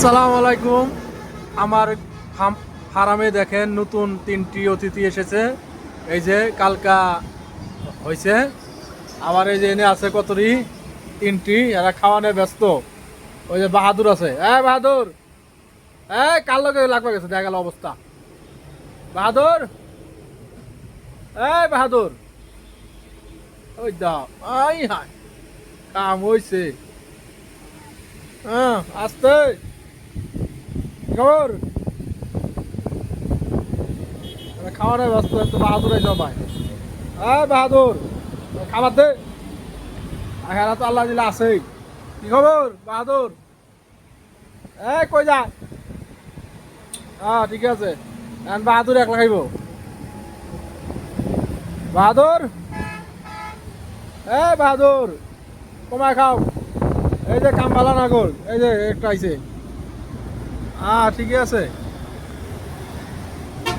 আসসালামু আলাইকুম। আমার ফার্মে দেখেন নতুন 3টি অতিথি এসেছে। এই যে কালকা হয়েছে, আবার এই যে এনে আছে কতরি 3টি, এরা খাওয়ানে ব্যস্ত। ওই যে বাহাদুর আছে, বাহাদুর, কার লগে লাগবে গেছে, দেখা গেল অবস্থা। বাহাদুর, বাহাদুর, ওই দাও, আই হাই, কাম হয়েছে। আসতে খবর, খাওয়ানো ব্যস্ত, একটু বাহাদুর সবাই। বাহাদুর, খাবার দে, হেরা তো আল্লাহ দিলে আছেই। কি খবর বাহাদুর? কই যা? ঠিক আছে, এখন বাহাদুর একলা খাইব। বাহাদুর, বাহাদুর, কমায় খাও। এই যে কাম ভালো না কর, এই যে একটা আইছে। ঠিকই আছে।